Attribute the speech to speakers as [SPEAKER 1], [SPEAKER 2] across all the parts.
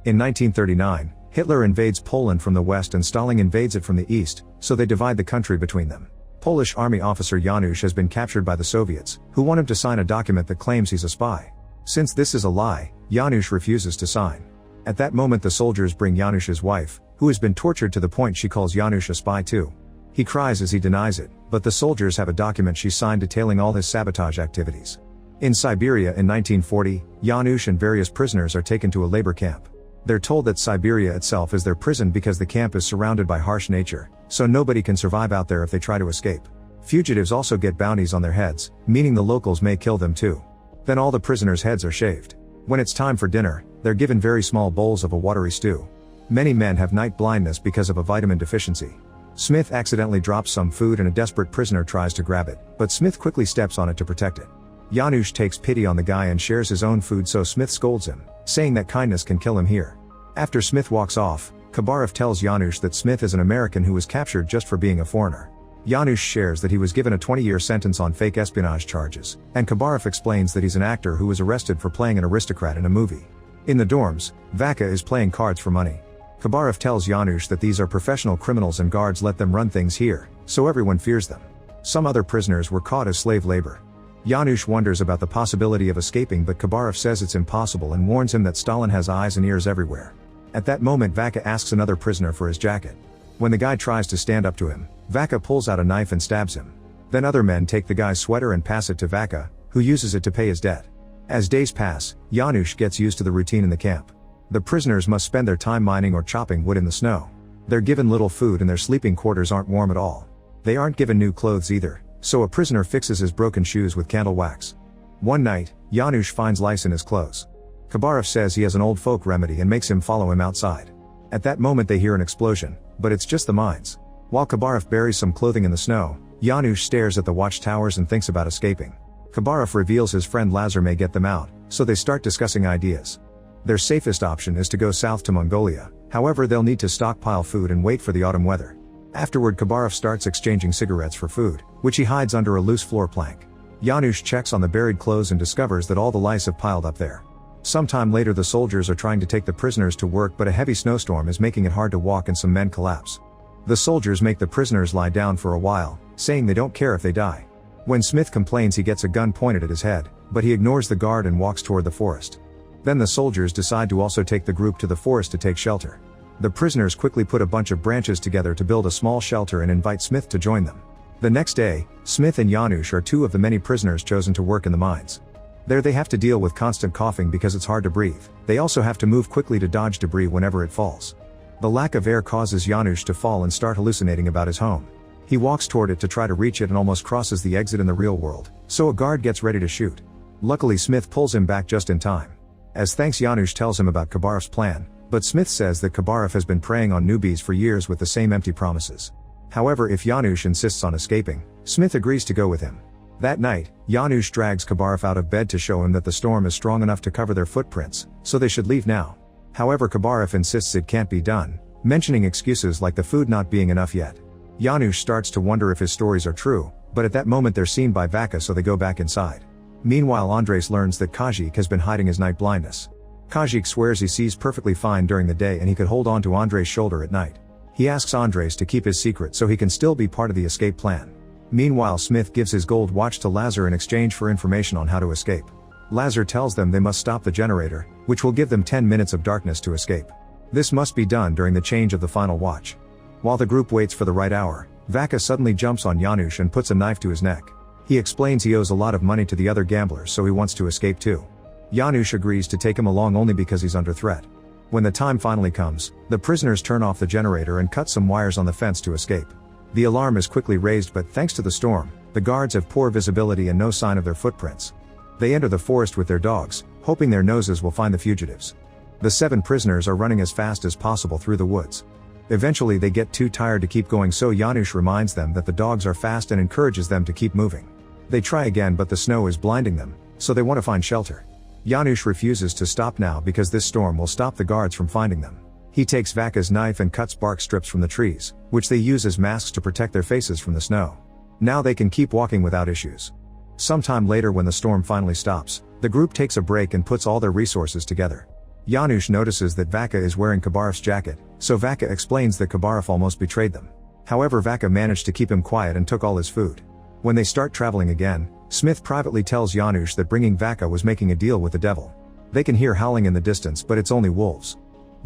[SPEAKER 1] In 1939, Hitler invades Poland from the west and Stalin invades it from the east, so they divide the country between them. Polish army officer Janusz has been captured by the Soviets, who want him to sign a document that claims he's a spy. Since this is a lie, Janusz refuses to sign. At that moment the soldiers bring Janusz's wife, who has been tortured to the point she calls Janusz a spy too. He cries as he denies it, but the soldiers have a document she signed detailing all his sabotage activities. In Siberia in 1940, Janusz and various prisoners are taken to a labor camp. They're told that Siberia itself is their prison because the camp is surrounded by harsh nature, so nobody can survive out there if they try to escape. Fugitives also get bounties on their heads, meaning the locals may kill them too. Then all the prisoners' heads are shaved. When it's time for dinner, they're given very small bowls of a watery stew. Many men have night blindness because of a vitamin deficiency. Smith accidentally drops some food and a desperate prisoner tries to grab it, but Smith quickly steps on it to protect it. Janusz takes pity on the guy and shares his own food, so Smith scolds him, saying that kindness can kill him here. After Smith walks off, Khabarov tells Janusz that Smith is an American who was captured just for being a foreigner. Janusz shares that he was given a 20-year sentence on fake espionage charges, and Khabarov explains that he's an actor who was arrested for playing an aristocrat in a movie. In the dorms, Vaka is playing cards for money. Khabarov tells Janusz that these are professional criminals and guards let them run things here, so everyone fears them. Some other prisoners were caught as slave labor. Janusz wonders about the possibility of escaping, but Khabarov says it's impossible and warns him that Stalin has eyes and ears everywhere. At that moment Vaka asks another prisoner for his jacket. When the guy tries to stand up to him, Vaka pulls out a knife and stabs him. Then other men take the guy's sweater and pass it to Vaka, who uses it to pay his debt. As days pass, Janusz gets used to the routine in the camp. The prisoners must spend their time mining or chopping wood in the snow. They're given little food and their sleeping quarters aren't warm at all. They aren't given new clothes either, so a prisoner fixes his broken shoes with candle wax. One night, Janusz finds lice in his clothes. Khabarov says he has an old folk remedy and makes him follow him outside. At that moment they hear an explosion, but it's just the mines. While Khabarov buries some clothing in the snow, Janusz stares at the watchtowers and thinks about escaping. Khabarov reveals his friend Lazar may get them out, so they start discussing ideas. Their safest option is to go south to Mongolia, however they'll need to stockpile food and wait for the autumn weather. Afterward Khabarov starts exchanging cigarettes for food, which he hides under a loose floor plank. Janusz checks on the buried clothes and discovers that all the lice have piled up there. Sometime later the soldiers are trying to take the prisoners to work, but a heavy snowstorm is making it hard to walk and some men collapse. The soldiers make the prisoners lie down for a while, saying they don't care if they die. When Smith complains he gets a gun pointed at his head, but he ignores the guard and walks toward the forest. Then the soldiers decide to also take the group to the forest to take shelter. The prisoners quickly put a bunch of branches together to build a small shelter and invite Smith to join them. The next day, Smith and Janusz are two of the many prisoners chosen to work in the mines. There they have to deal with constant coughing because it's hard to breathe. They also have to move quickly to dodge debris whenever it falls. The lack of air causes Janusz to fall and start hallucinating about his home. He walks toward it to try to reach it and almost crosses the exit in the real world, so a guard gets ready to shoot. Luckily Smith pulls him back just in time. As thanks, Janusz tells him about Khabarov's plan, but Smith says that Khabarov has been preying on newbies for years with the same empty promises. However, if Janusz insists on escaping, Smith agrees to go with him. That night, Janusz drags Khabarov out of bed to show him that the storm is strong enough to cover their footprints, so they should leave now. However, Khabarov insists it can't be done, mentioning excuses like the food not being enough yet. Janusz starts to wonder if his stories are true, but at that moment they're seen by Vaka, so they go back inside. Meanwhile, Andres learns that Kajik has been hiding his night blindness. Kajik swears he sees perfectly fine during the day and he could hold on to Andres' shoulder at night. He asks Andres to keep his secret so he can still be part of the escape plan. Meanwhile, Smith gives his gold watch to Lazar in exchange for information on how to escape. Lazar tells them they must stop the generator, which will give them 10 minutes of darkness to escape. This must be done during the change of the final watch. While the group waits for the right hour, Vaka suddenly jumps on Janusz and puts a knife to his neck. He explains he owes a lot of money to the other gamblers, so he wants to escape too. Janusz agrees to take him along only because he's under threat. When the time finally comes, the prisoners turn off the generator and cut some wires on the fence to escape. The alarm is quickly raised, but thanks to the storm, the guards have poor visibility and no sign of their footprints. They enter the forest with their dogs, hoping their noses will find the fugitives. The 7 prisoners are running as fast as possible through the woods. Eventually they get too tired to keep going, so Janusz reminds them that the dogs are fast and encourages them to keep moving. They try again, but the snow is blinding them, so they want to find shelter. Janusz refuses to stop now because this storm will stop the guards from finding them. He takes Vaka's knife and cuts bark strips from the trees, which they use as masks to protect their faces from the snow. Now they can keep walking without issues. Sometime later, when the storm finally stops, the group takes a break and puts all their resources together. Janusz notices that Vaka is wearing Khabarov's jacket, so Vaka explains that Khabarov almost betrayed them. However, Vaka managed to keep him quiet and took all his food. When they start traveling again, Smith privately tells Janusz that bringing Vaka was making a deal with the devil. They can hear howling in the distance, but it's only wolves.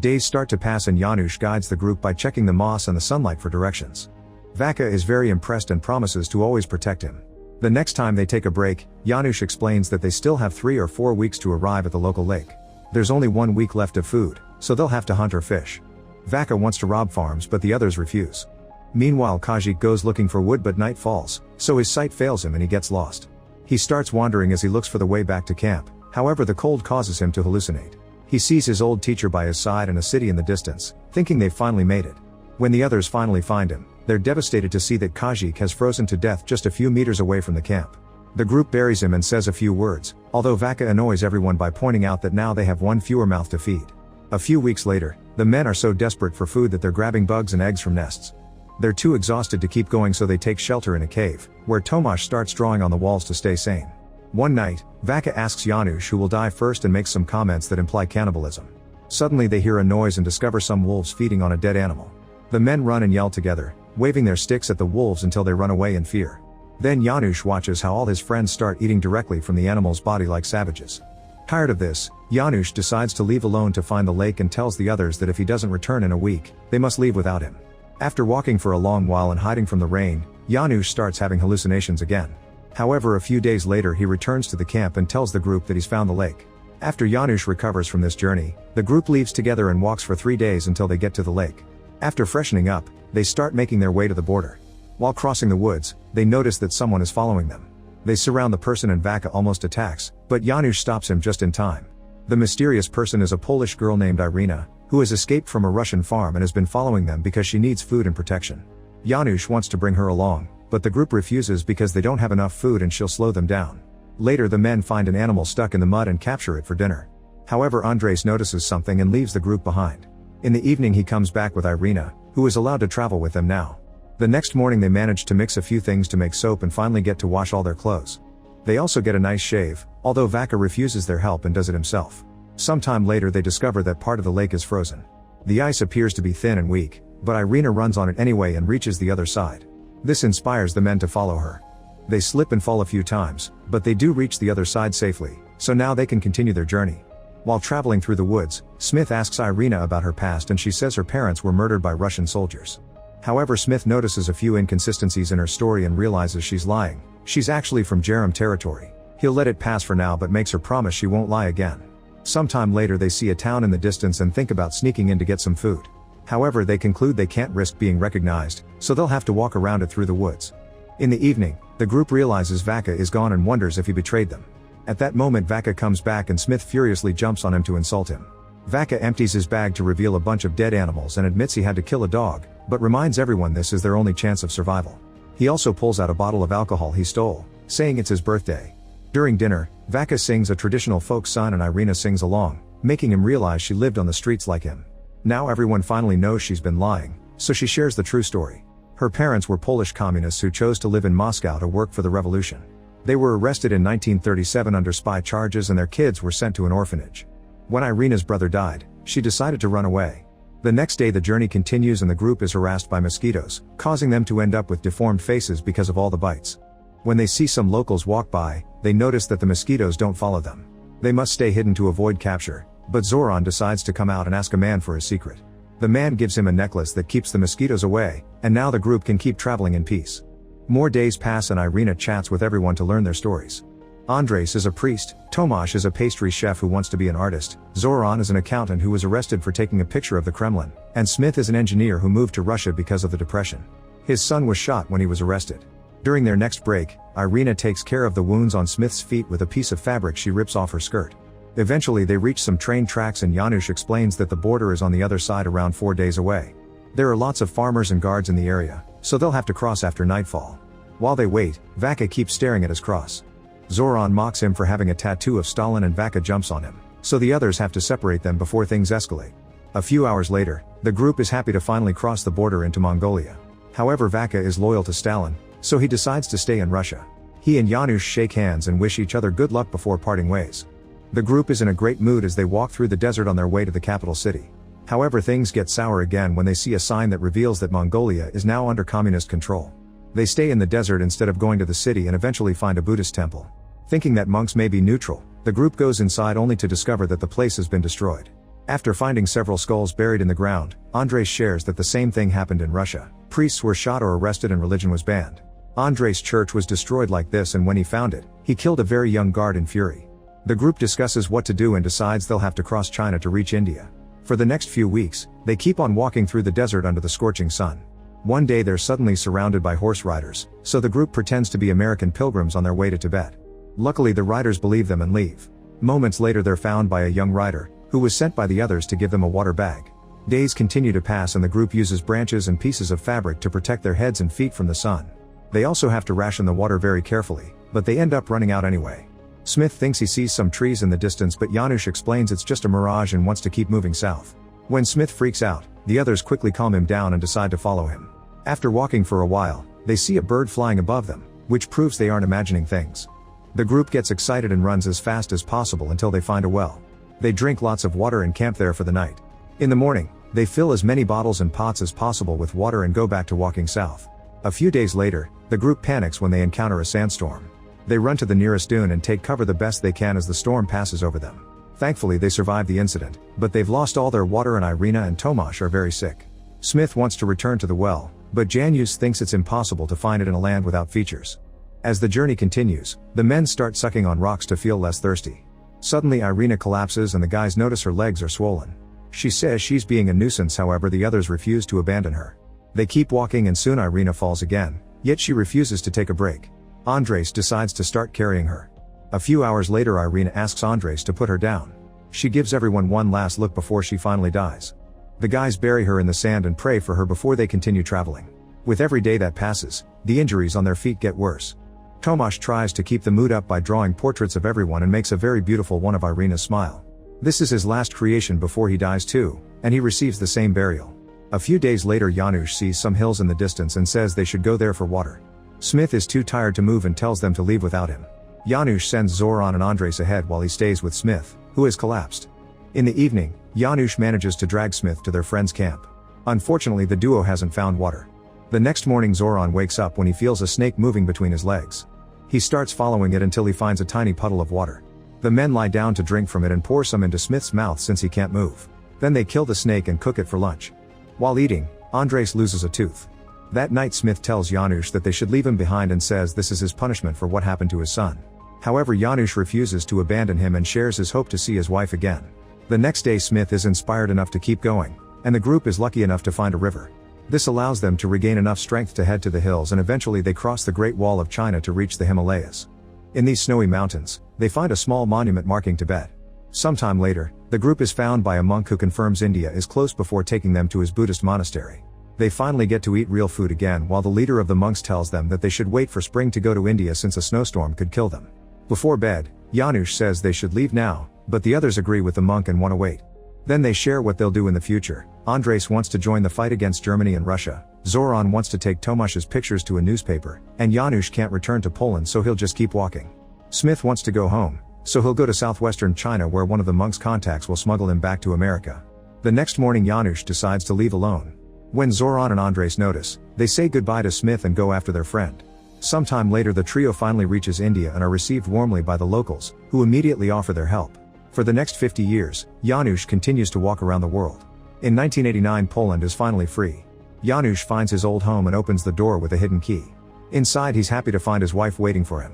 [SPEAKER 1] Days start to pass and Janusz guides the group by checking the moss and the sunlight for directions. Vaka is very impressed and promises to always protect him. The next time they take a break, Janusz explains that they still have 3 or 4 weeks to arrive at the local lake. There's only 1 week left of food, so they'll have to hunt or fish. Vaka wants to rob farms but the others refuse. Meanwhile, Kajik goes looking for wood but night falls, so his sight fails him and he gets lost. He starts wandering as he looks for the way back to camp, however the cold causes him to hallucinate. He sees his old teacher by his side and a city in the distance, thinking they've finally made it. When the others finally find him, they're devastated to see that Kajik has frozen to death just a few meters away from the camp. The group buries him and says a few words, although Vaka annoys everyone by pointing out that now they have 1 fewer mouth to feed. A few weeks later, the men are so desperate for food that they're grabbing bugs and eggs from nests. They're too exhausted to keep going, so they take shelter in a cave, where Tomasz starts drawing on the walls to stay sane. One night, Vaka asks Janusz who will die first and makes some comments that imply cannibalism. Suddenly they hear a noise and discover some wolves feeding on a dead animal. The men run and yell together, waving their sticks at the wolves until they run away in fear. Then Janusz watches how all his friends start eating directly from the animal's body like savages. Tired of this, Janusz decides to leave alone to find the lake and tells the others that if he doesn't return in a week, they must leave without him. After walking for a long while and hiding from the rain, Janusz starts having hallucinations again. However, a few days later he returns to the camp and tells the group that he's found the lake. After Janusz recovers from this journey, the group leaves together and walks for 3 days until they get to the lake. After freshening up, they start making their way to the border. While crossing the woods, they notice that someone is following them. They surround the person and Vaka almost attacks, but Janusz stops him just in time. The mysterious person is a Polish girl named Irina, who has escaped from a Russian farm and has been following them because she needs food and protection. Janusz wants to bring her along, but the group refuses because they don't have enough food and she'll slow them down. Later the men find an animal stuck in the mud and capture it for dinner. However, Andres notices something and leaves the group behind. In the evening he comes back with Irina, who is allowed to travel with them now. The next morning they manage to mix a few things to make soap and finally get to wash all their clothes. They also get a nice shave, although Vaka refuses their help and does it himself. Sometime later they discover that part of the lake is frozen. The ice appears to be thin and weak, but Irina runs on it anyway and reaches the other side. This inspires the men to follow her. They slip and fall a few times, but they do reach the other side safely, so now they can continue their journey. While traveling through the woods, Smith asks Irina about her past and she says her parents were murdered by Russian soldiers. However, Smith notices a few inconsistencies in her story and realizes she's lying. She's actually from Jerem territory. He'll let it pass for now but makes her promise she won't lie again. Sometime later they see a town in the distance and think about sneaking in to get some food. However, they conclude they can't risk being recognized, so they'll have to walk around it through the woods. In the evening, the group realizes Vaka is gone and wonders if he betrayed them. At that moment Vaka comes back and Smith furiously jumps on him to insult him. Vaka empties his bag to reveal a bunch of dead animals and admits he had to kill a dog, but reminds everyone this is their only chance of survival. He also pulls out a bottle of alcohol he stole, saying it's his birthday. During dinner, Vaka sings a traditional folk song and Irina sings along, making him realize she lived on the streets like him. Now everyone finally knows she's been lying, so she shares the true story. Her parents were Polish communists who chose to live in Moscow to work for the revolution. They were arrested in 1937 under spy charges and their kids were sent to an orphanage. When Irina's brother died, she decided to run away. The next day the journey continues and the group is harassed by mosquitoes, causing them to end up with deformed faces because of all the bites. When they see some locals walk by, they notice that the mosquitoes don't follow them. They must stay hidden to avoid capture, but Zoran decides to come out and ask a man for his secret. The man gives him a necklace that keeps the mosquitoes away, and now the group can keep traveling in peace. More days pass and Irina chats with everyone to learn their stories. Andres is a priest, Tomasz is a pastry chef who wants to be an artist, Zoran is an accountant who was arrested for taking a picture of the Kremlin, and Smith is an engineer who moved to Russia because of the depression. His son was shot when he was arrested. During their next break, Irina takes care of the wounds on Smith's feet with a piece of fabric she rips off her skirt. Eventually they reach some train tracks and Janusz explains that the border is on the other side around 4 days away. There are lots of farmers and guards in the area, so they'll have to cross after nightfall. While they wait, Vaka keeps staring at his cross. Zoran mocks him for having a tattoo of Stalin and Vaka jumps on him, so the others have to separate them before things escalate. A few hours later, the group is happy to finally cross the border into Mongolia. However, Vaka is loyal to Stalin, so he decides to stay in Russia. He and Janusz shake hands and wish each other good luck before parting ways. The group is in a great mood as they walk through the desert on their way to the capital city. However, things get sour again when they see a sign that reveals that Mongolia is now under communist control. They stay in the desert instead of going to the city and eventually find a Buddhist temple. Thinking that monks may be neutral, the group goes inside only to discover that the place has been destroyed. After finding several skulls buried in the ground, Andres shares that the same thing happened in Russia. Priests were shot or arrested and religion was banned. Andres' church was destroyed like this, and when he found it, he killed a very young guard in fury. The group discusses what to do and decides they'll have to cross China to reach India. For the next few weeks, they keep on walking through the desert under the scorching sun. One day they're suddenly surrounded by horse riders, so the group pretends to be American pilgrims on their way to Tibet. Luckily the riders believe them and leave. Moments later they're found by a young rider, who was sent by the others to give them a water bag. Days continue to pass and the group uses branches and pieces of fabric to protect their heads and feet from the sun. They also have to ration the water very carefully, but they end up running out anyway. Smith thinks he sees some trees in the distance, but Janusz explains it's just a mirage and wants to keep moving south. When Smith freaks out, the others quickly calm him down and decide to follow him. After walking for a while, they see a bird flying above them, which proves they aren't imagining things. The group gets excited and runs as fast as possible until they find a well. They drink lots of water and camp there for the night. In the morning, they fill as many bottles and pots as possible with water and go back to walking south. A few days later, the group panics when they encounter a sandstorm. They run to the nearest dune and take cover the best they can as the storm passes over them. Thankfully they survive the incident, but they've lost all their water and Irina and Tomasz are very sick. Smith wants to return to the well, but Janusz thinks it's impossible to find it in a land without features. As the journey continues, the men start sucking on rocks to feel less thirsty. Suddenly Irina collapses and the guys notice her legs are swollen. She says she's being a nuisance, however the others refuse to abandon her. They keep walking and soon Irina falls again, yet she refuses to take a break. Andres decides to start carrying her. A few hours later Irina asks Andres to put her down. She gives everyone one last look before she finally dies. The guys bury her in the sand and pray for her before they continue traveling. With every day that passes, the injuries on their feet get worse. Tomasz tries to keep the mood up by drawing portraits of everyone and makes a very beautiful one of Irina's smile. This is his last creation before he dies too, and he receives the same burial. A few days later Janusz sees some hills in the distance and says they should go there for water. Smith is too tired to move and tells them to leave without him. Janusz sends Zoran and Andres ahead while he stays with Smith, who has collapsed. In the evening, Janusz manages to drag Smith to their friend's camp. Unfortunately the duo hasn't found water. The next morning Zoran wakes up when he feels a snake moving between his legs. He starts following it until he finds a tiny puddle of water. The men lie down to drink from it and pour some into Smith's mouth since he can't move. Then they kill the snake and cook it for lunch. While eating, Andres loses a tooth. That night Smith tells Janusz that they should leave him behind and says this is his punishment for what happened to his son. However, Janusz refuses to abandon him and shares his hope to see his wife again. The next day Smith is inspired enough to keep going, and the group is lucky enough to find a river. This allows them to regain enough strength to head to the hills, and eventually they cross the Great Wall of China to reach the Himalayas. In these snowy mountains, they find a small monument marking Tibet. Sometime later, the group is found by a monk who confirms India is close before taking them to his Buddhist monastery. They finally get to eat real food again while the leader of the monks tells them that they should wait for spring to go to India since a snowstorm could kill them. Before bed, Janusz says they should leave now, but the others agree with the monk and want to wait. Then they share what they'll do in the future. Andres wants to join the fight against Germany and Russia, Zoran wants to take Tomasz's pictures to a newspaper, and Janusz can't return to Poland so he'll just keep walking. Smith wants to go home, so he'll go to southwestern China where one of the monks' contacts will smuggle him back to America. The next morning Janusz decides to leave alone. When Zoran and Andres notice, they say goodbye to Smith and go after their friend. Sometime later the trio finally reaches India and are received warmly by the locals, who immediately offer their help. For the next 50 years, Janusz continues to walk around the world. In 1989 Poland is finally free. Janusz finds his old home and opens the door with a hidden key. Inside he's happy to find his wife waiting for him.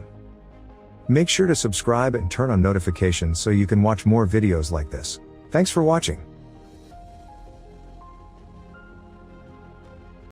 [SPEAKER 1] Make sure to subscribe and turn on notifications so you can watch more videos like this. Thanks for watching.